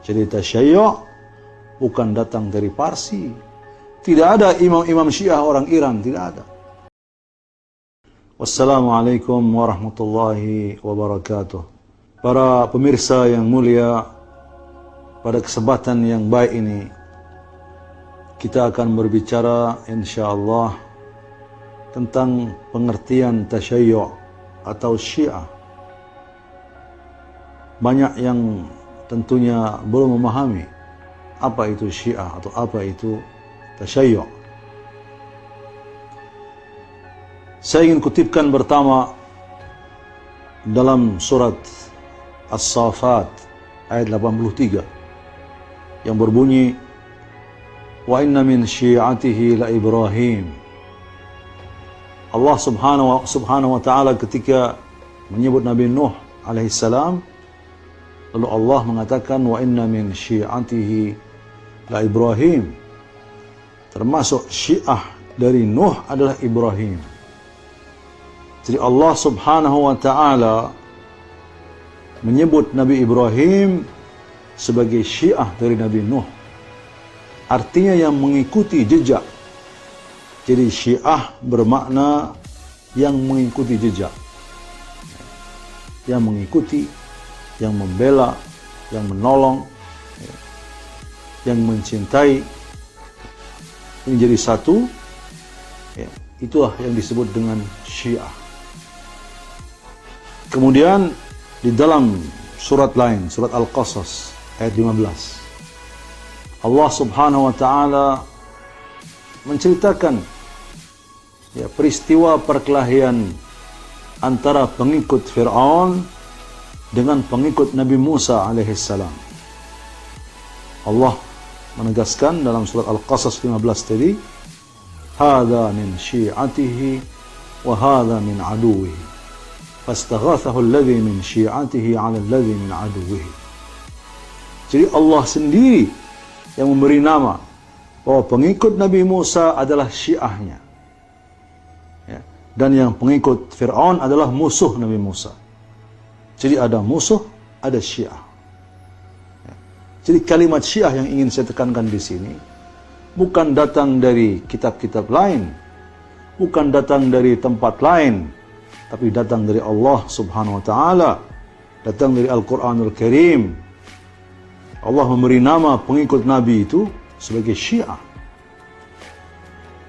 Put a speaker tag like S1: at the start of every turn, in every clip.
S1: Jadi tasyayyu' bukan datang dari Parsi. Tidak ada imam-imam Syiah orang Iran, tidak ada. Wassalamualaikum warahmatullahi wabarakatuh. Para pemirsa yang mulia, pada kesempatan yang baik ini kita akan berbicara insyaallah tentang pengertian tasyayyu' atau Syiah. Banyak yang tentunya belum memahami apa itu Syiah atau apa itu tasyayyu'. Saya ingin kutipkan pertama dalam surat As-Saffat ayat 83 yang berbunyi, wa inna min syi'atihi la Ibrahim. Allah subhanahu wa ta'ala ketika menyebut Nabi Nuh alaihissalam, lalu Allah mengatakan wa inna min syi'atihi la Ibrahim. Termasuk syiah dari Nuh adalah Ibrahim. Jadi Allah subhanahu wa ta'ala menyebut Nabi Ibrahim sebagai syiah dari Nabi Nuh. Artinya yang mengikuti jejak. Jadi syiah bermakna yang mengikuti jejak. Yang mengikuti, yang membela, yang menolong, yang mencintai. Ini jadi satu. Itulah yang disebut dengan syiah. Kemudian di dalam surat lain, surat Al-Qasas ayat 15, Allah subhanahu wa ta'ala menceritakan peristiwa perkelahian antara pengikut Fir'aun dengan pengikut Nabi Musa alaihissalam. Allah menegaskan dalam surat Al-Qasas 15 tadi, hadza min syi'atihi wa hadza min aduwihi fastaghathahu alladhi min syi'atihi 'ala alladhi min aduwihi. Jadi Allah sendiri yang memberi nama bahwa pengikut Nabi Musa adalah syiahnya, dan yang pengikut Fir'aun adalah musuh Nabi Musa. Jadi ada musuh, ada syiah. Jadi kalimat syiah yang ingin saya tekankan di sini bukan datang dari kitab-kitab lain, bukan datang dari tempat lain, tapi datang dari Allah subhanahu wa ta'ala, datang dari Al-Quranul Karim. Allah memberi nama pengikut Nabi itu sebagai syiah.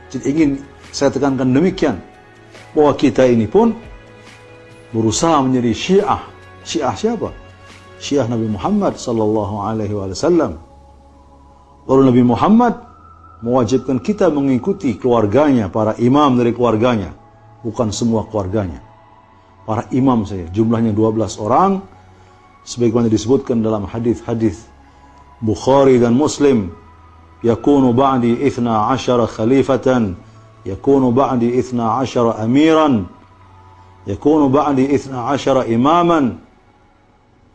S1: Jadi ingin saya tekankan demikian, bahwa kita ini pun berusaha menjadi syiah. Syiah siapa? Syiah Nabi Muhammad sallallahu alaihi wasallam. Lalu Nabi Muhammad mewajibkan kita mengikuti keluarganya, para imam dari keluarganya, bukan semua keluarganya. Para imam saja, jumlahnya 12 orang, sebagaimana disebutkan dalam hadis-hadis Bukhari dan Muslim, yakunu ba'di 12 khalifatan, yakunu ba'di 12 amiran, yakunu ba'di 12 imaman.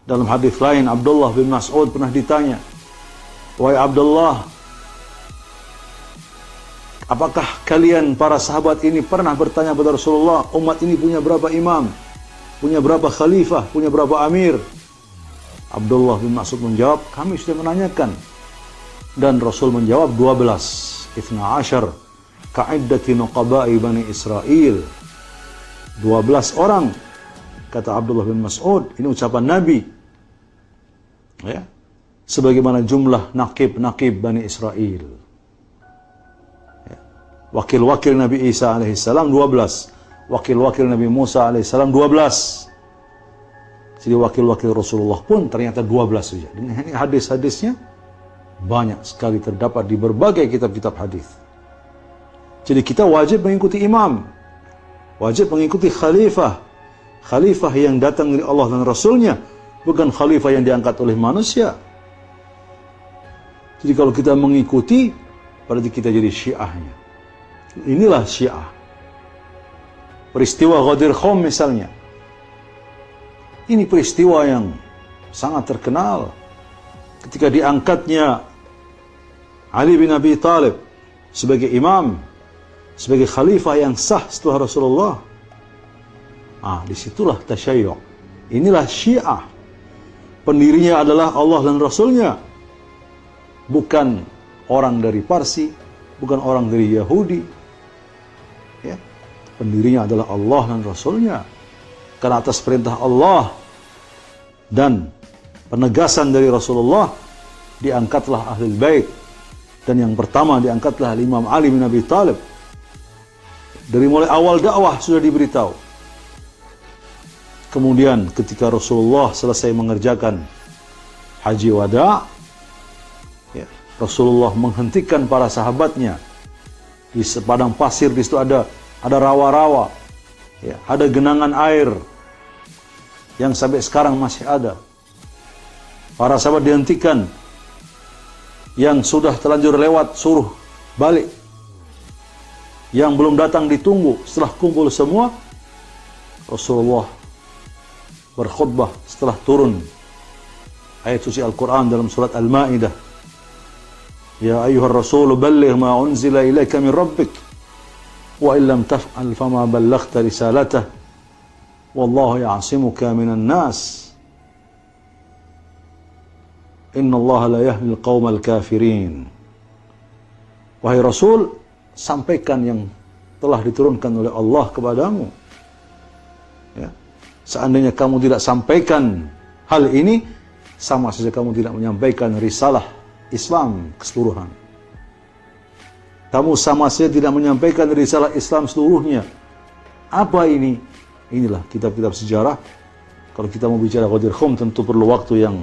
S1: Dalam hadis lain, Abdullah bin Mas'ud pernah ditanya, wahai Abdullah, apakah kalian para sahabat ini pernah bertanya kepada Rasulullah, umat ini punya berapa imam, punya berapa khalifah, punya berapa amir? Abdullah bin Mas'ud menjawab, kami sudah menanyakan. Dan Rasul menjawab 12, 12, ka'iddati nuqaba'i Bani Israel. 12 orang, kata Abdullah bin Mas'ud, ini ucapan Nabi. Sebagaimana jumlah nakib-nakib Bani Israel. Wakil-wakil Nabi Isa alaihissalam 12, wakil-wakil Nabi Musa alaihissalam 12. Jadi wakil-wakil Rasulullah pun ternyata 12 saja. Dengan hadis-hadisnya banyak sekali terdapat di berbagai kitab-kitab hadis. Jadi kita wajib mengikuti imam, wajib mengikuti khalifah, khalifah yang datang dari Allah dan Rasulnya, bukan khalifah yang diangkat oleh manusia. Jadi kalau kita mengikuti, berarti kita jadi syiahnya. Inilah syiah. Peristiwa Ghadir Khaum misalnya, ini peristiwa yang sangat terkenal ketika diangkatnya Ali bin Abi Thalib sebagai imam, sebagai khalifah yang sah setelah Rasulullah. Disitulah tasyayyu'. Inilah syiah. Pendirinya adalah Allah dan Rasulnya, bukan orang dari Parsi, bukan orang dari Yahudi. Ya. Pendirinya adalah Allah dan Rasulnya. Karena atas perintah Allah dan penegasan dari Rasulullah, diangkatlah Ahlul Bait. Dan yang pertama diangkatlah Imam Ali bin Abi Thalib. Dari mulai awal dakwah sudah diberitahu. Kemudian ketika Rasulullah selesai mengerjakan haji wada, ya, Rasulullah menghentikan para sahabatnya di sepadang pasir. Di situ ada rawa-rawa, ya, ada genangan air yang sampai sekarang masih ada. Para sahabat dihentikan, yang sudah terlanjur lewat suruh balik, yang belum datang ditunggu. Setelah kumpul semua, Rasulullah berkhutbah setelah turun ayat suci Al-Quran dalam surat Al-Ma'idah. Ya ayyuhar rasul balligh ma unzila ilaika min rabbik wa illam taf'al fama ballaghta risalatah wallahu ya'simuka minan nas inna Allah la yahdi al-qawmal kafirin. Wahai Rasul, sampaikan yang telah diturunkan oleh Allah kepadamu. Ya. Seandainya kamu tidak sampaikan hal ini, sama saja kamu tidak menyampaikan risalah Islam keseluruhan. Kamu sama saja tidak menyampaikan risalah Islam seluruhnya. Apa ini? Inilah kitab-kitab sejarah. Kalau kita mau bicara Ghadir Khum tentu perlu waktu yang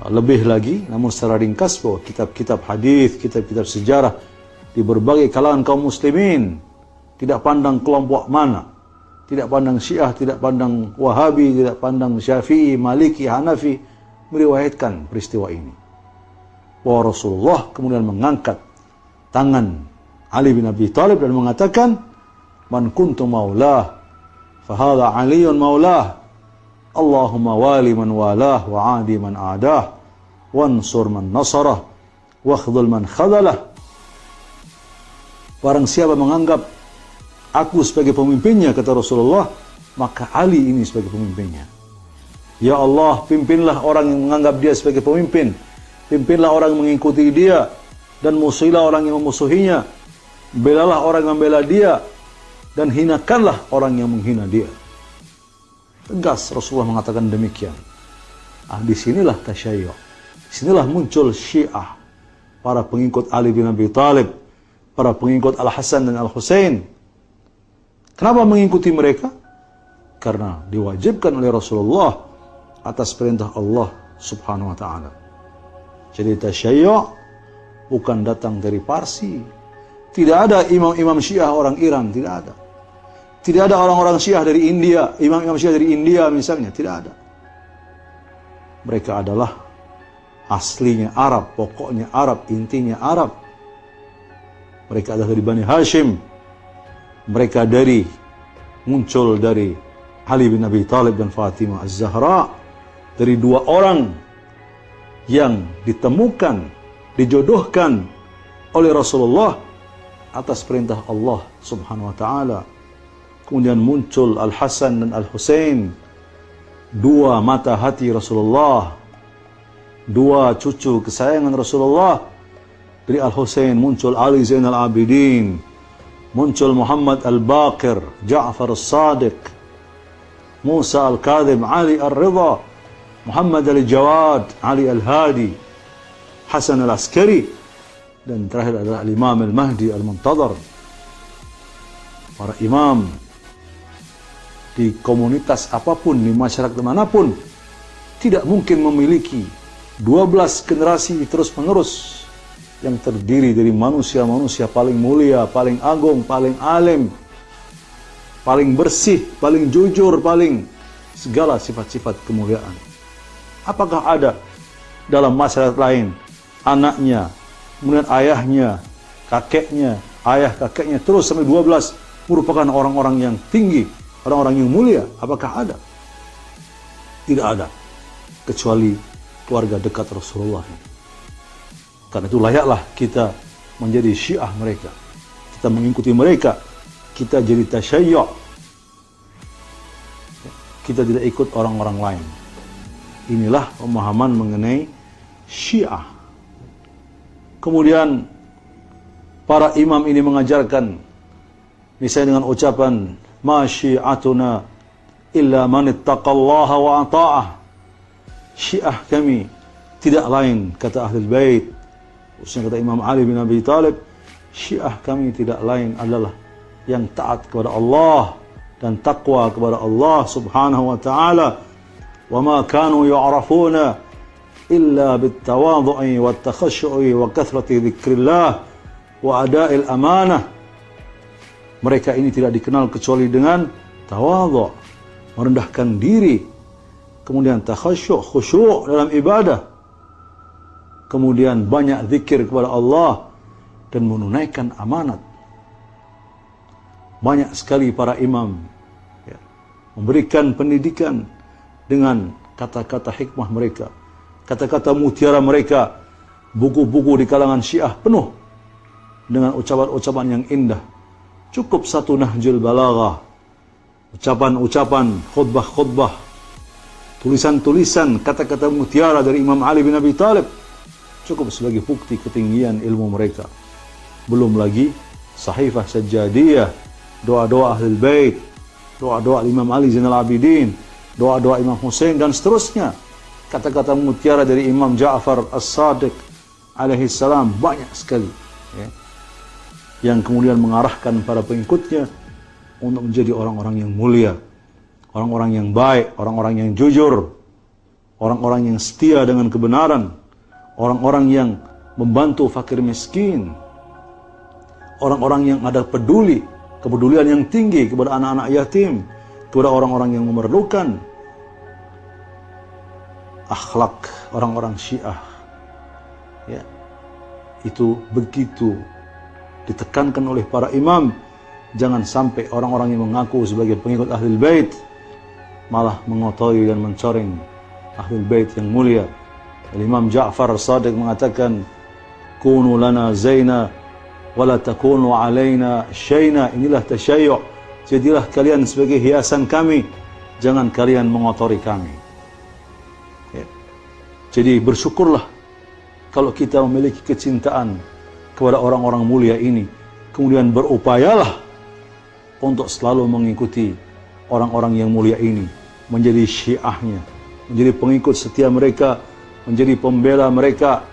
S1: lebih lagi, namun secara ringkas bahwa kitab-kitab hadis, kitab-kitab sejarah di berbagai kalangan kaum muslimin, tidak pandang kelompok mana, tidak pandang Syiah, tidak pandang Wahabi, tidak pandang Syafi'i, Maliki, Hanafi, meriwayatkan peristiwa ini. Bahwa Rasulullah kemudian mengangkat tangan Ali bin Abi Thalib dan mengatakan, "Man kuntu maulah, fahadha Aliyun maulah. Allahumma wali man walah wa adi man adah wansur man nasarah wa khudul man khadalah." Barang siapa menganggap aku sebagai pemimpinnya, kata Rasulullah, maka Ali ini sebagai pemimpinnya. Ya Allah, pimpinlah orang yang menganggap dia sebagai pemimpin, pimpinlah orang yang mengikuti dia, dan musuhilah orang yang memusuhinya, belalah orang yang membela dia, dan hinakanlah orang yang menghina dia. Tegas Rasulullah mengatakan demikian. Disinilah tasyayyu', disinilah muncul Syiah, para pengikut Ali bin Abi Thalib, para pengikut Al-Hasan dan Al-Husain. Kenapa mengikuti mereka? Karena diwajibkan oleh Rasulullah atas perintah Allah Subhanahu wa ta'ala. Jadi tasyayyu' bukan datang dari Parsi. Tidak ada imam-imam Syiah orang Iran, tidak ada. Tidak ada orang-orang Syiah dari India, imam-imam Syiah dari India misalnya, tidak ada. Mereka adalah aslinya Arab, pokoknya Arab, intinya Arab. Mereka adalah dari Bani Hashim. Mereka muncul dari Ali bin Abi Thalib dan Fatimah Az-Zahra, dari dua orang yang ditemukan, dijodohkan oleh Rasulullah atas perintah Allah Subhanahu wa ta'ala. Kemudian muncul Al-Hasan dan Al-Husain, dua mata hati Rasulullah, dua cucu kesayangan Rasulullah. Dari Al-Husain muncul Ali Zainal Abidin, muncul Muhammad Al-Baqir, Ja'far As-Sadiq, Musa Al-Kadhim, Ali Ar-Ridha, Muhammad Al-Jawad, Ali Al-Hadi, Hasan Al-Askari, dan terakhir adalah Imam Al-Mahdi Al-Muntadhar. Para imam di komunitas apapun, di masyarakat manapun, tidak mungkin memiliki 12 generasi terus-menerus yang terdiri dari manusia-manusia paling mulia, paling agung, paling alim, paling bersih, paling jujur, paling segala sifat-sifat kemuliaan. Apakah ada dalam masyarakat lain anaknya, kemudian ayahnya, kakeknya, ayah kakeknya, terus sampai 12 merupakan orang-orang yang tinggi, orang-orang yang mulia? Apakah ada? Tidak ada, kecuali keluarga dekat Rasulullah. Karena itu layaklah kita menjadi Syiah mereka, kita mengikuti mereka, kita jadi tasyayyu', kita tidak ikut orang-orang lain. Inilah pemahaman mengenai Syiah. Kemudian para imam ini mengajarkan, misalnya dengan ucapan ma syi'atuna illa man ittaqallaha wa ata'ah. Syiah kami tidak lain, kata Ahlul Bait, khususnya kata Imam Ali bin Abi Thalib, Syiah kami tidak lain adalah yang taat kepada Allah dan takwa kepada Allah subhanahu wa ta'ala. Wa ma kanu yu'rafuna illa bitawadhu'i wa takhashu'i wa kathrati dzikrillah wa ada'il amanah. Mereka ini tidak dikenal kecuali dengan tawadhu', merendahkan diri, kemudian takhasyu', khusyuk dalam ibadah, kemudian banyak zikir kepada Allah dan menunaikan amanat. Banyak sekali para imam memberikan pendidikan dengan kata-kata hikmah mereka, kata-kata mutiara mereka. Buku-buku di kalangan Syiah penuh dengan ucapan-ucapan yang indah. Cukup satu Nahjul Balaghah, ucapan-ucapan, khutbah-khutbah, tulisan-tulisan, kata-kata mutiara dari Imam Ali bin Abi Thalib cukup sebagai bukti ketinggian ilmu mereka. Belum lagi Sahifah Sajjadiyah, doa-doa Ahlul Bait, doa-doa Imam Ali Zainal Abidin, doa-doa Imam Hussein, dan seterusnya. Kata-kata mutiara dari Imam Ja'far As-Sadiq alaihi salam banyak sekali, ya, yang kemudian mengarahkan para pengikutnya untuk menjadi orang-orang yang mulia, orang-orang yang baik, orang-orang yang jujur, orang-orang yang setia dengan kebenaran, orang-orang yang membantu fakir miskin, orang-orang yang ada kepedulian yang tinggi kepada anak-anak yatim, kepada orang-orang yang memerlukan. Akhlak orang-orang Syiah, ya, itu begitu ditekankan oleh para imam. Jangan sampai orang-orang yang mengaku sebagai pengikut Ahlul Bait malah mengotori dan mencoreng Ahlul Bait yang mulia. Imam Ja'far As-Sadiq mengatakan, kunu lana zaina wala takunu alaina syaina. Inilah tasyayyu', jadilah kalian sebagai hiasan kami, jangan kalian mengotori kami. Ya. Jadi bersyukurlah kalau kita memiliki kecintaan kepada orang-orang mulia ini, kemudian berupayalah untuk selalu mengikuti orang-orang yang mulia ini, menjadi syiahnya, menjadi pengikut setia mereka, menjadi pembela mereka,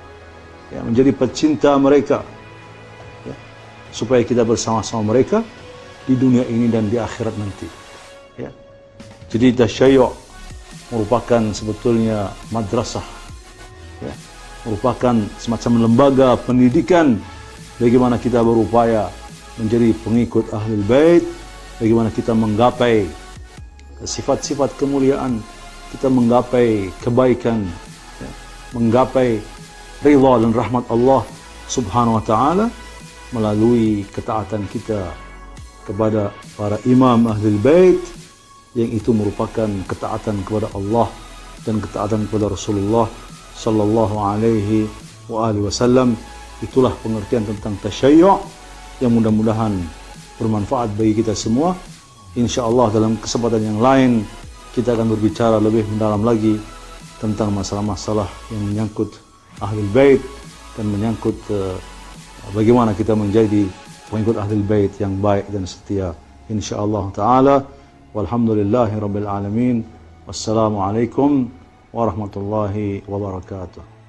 S1: ya, menjadi pecinta mereka, ya, supaya kita bersama-sama mereka di dunia ini dan di akhirat nanti, ya. Jadi tasyayyu' merupakan sebetulnya madrasah, ya, merupakan semacam lembaga pendidikan bagaimana kita berupaya menjadi pengikut Ahlul Bait, bagaimana kita menggapai sifat-sifat kemuliaan, kita menggapai kebaikan, ya, menggapai ridha dan rahmat Allah subhanahu wa ta'ala melalui ketaatan kita kepada para imam Ahlul Bait, yang itu merupakan ketaatan kepada Allah dan ketaatan kepada Rasulullah sallallahu alaihi wa alihi wasallam. Itulah pengertian tentang tasyayyu' yang mudah-mudahan bermanfaat bagi kita semua. Insyaallah dalam kesempatan yang lain kita akan berbicara lebih mendalam lagi tentang masalah-masalah yang menyangkut Ahlul Bait dan menyangkut bagaimana kita menjadi pengikut Ahlul Bait yang baik dan setia. Insyaallah taala. Walhamdulillahirabbil alamin. Wassalamualaikum warahmatullahi wabarakatuh.